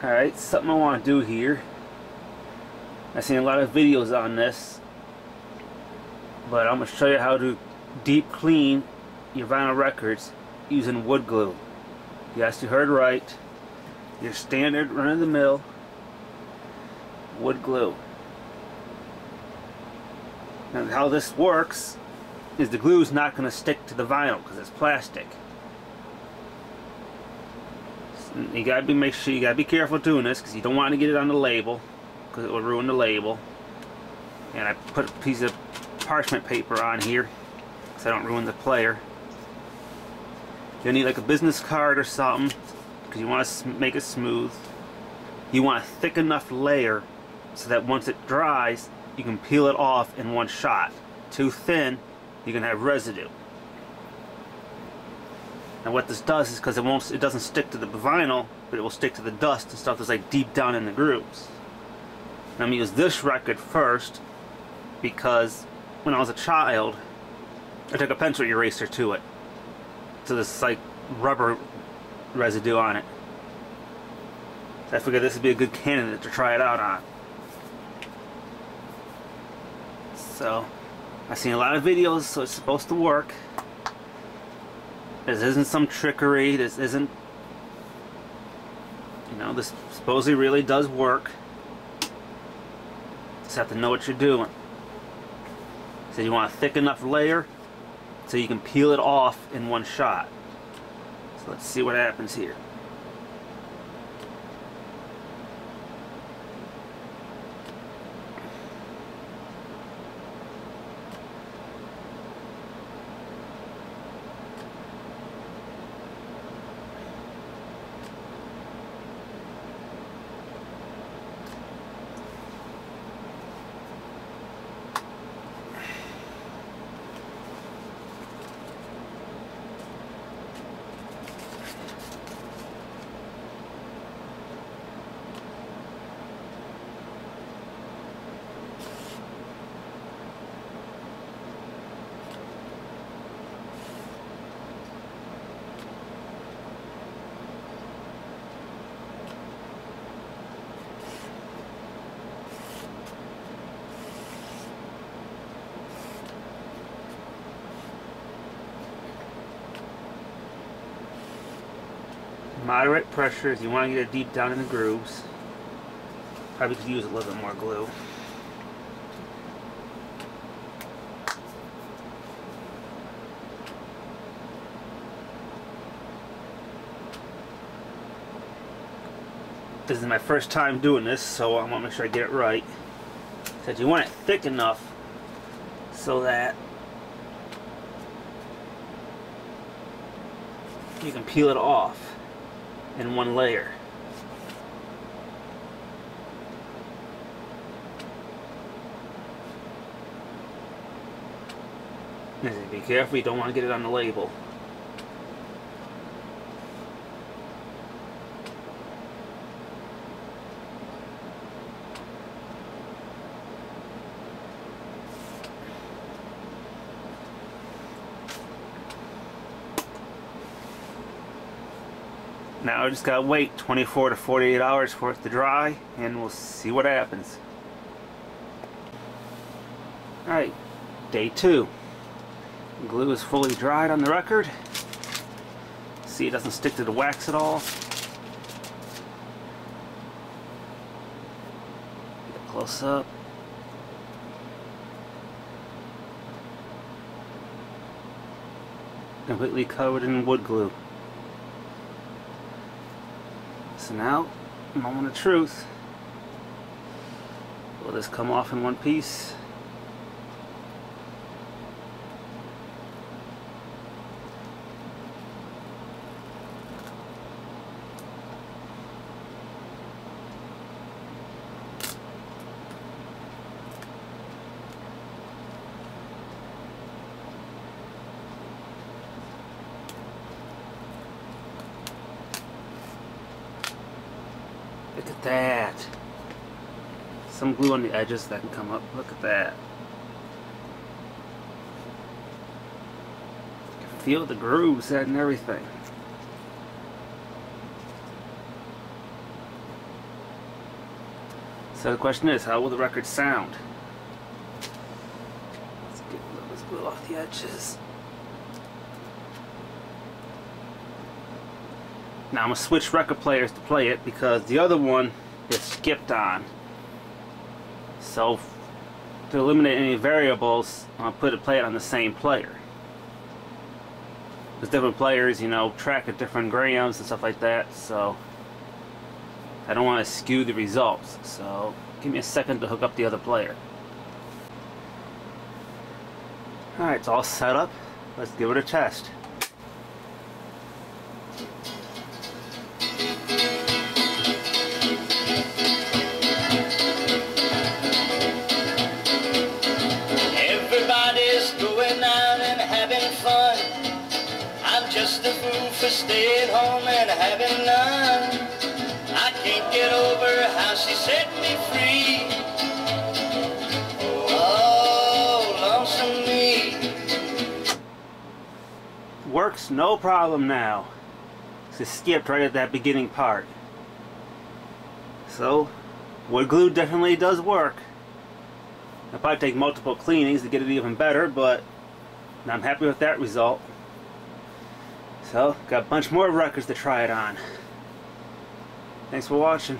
Alright, something I want to do here. I've seen a lot of videos on this, but I'm going to show you how to deep clean your vinyl records using wood glue. Yes, you heard right. Your standard run-of-the-mill wood glue. Now how this works is the glue is not going to stick to the vinyl because it's plastic. So you gotta make sure you gotta be careful doing this because you don't want to get it on the label because it will ruin the label. And I put a piece of parchment paper on here so I don't ruin the player. You'll need like a business card or something because you want to make it smooth. You want a thick enough layer so that once it dries you can peel it off in one shot. Too thin, you can have residue. And what this does is because it doesn't stick to the vinyl, but it will stick to the dust and stuff that's like deep down in the grooves. And I'm going to use this record first because when I was a child I took a pencil eraser to it. So there's like rubber residue on it. So I figured this would be a good candidate to try it out on. So I've seen a lot of videos, so it's supposed to work. This isn't some trickery. This isn't, you know, this supposedly really does work. Just have to know what you're doing. So you want a thick enough layer so you can peel it off in one shot. So let's see what happens here. Moderate pressures. You want to get it deep down in the grooves. Probably could use a little bit more glue. This is my first time doing this, so I want to make sure I get it right. So you want it thick enough so that you can peel it off in one layer. Be careful, you don't want to get it on the label. Now I just gotta wait 24 to 48 hours for it to dry and we'll see what happens. Alright, day 2. The glue is fully dried on the record. See, it doesn't stick to the wax at all. Get a close up. Completely covered in wood glue. So now, moment of truth. Will this come off in one piece? Look at that. Some glue on the edges that can come up. Look at that. You can feel the groove, set and everything. So the question is, how will the record sound? Let's get a little bit glue off the edges. Now I'm going to switch record players to play it because the other one is skipped on. So to eliminate any variables, I'll play it on the same player. Because different players, you know, track at different grams and stuff like that, so I don't want to skew the results. So give me a second to hook up the other player. Alright, it's all set up. Let's give it a test. Everybody's going out and having fun. I'm just a fool for staying home and having none. I can't get over how she set me free. Oh, lonesome me. Works no problem now. It skipped right at that beginning part. So, wood glue definitely does work. It'll probably take multiple cleanings to get it even better, but I'm happy with that result. So, got a bunch more records to try it on. Thanks for watching.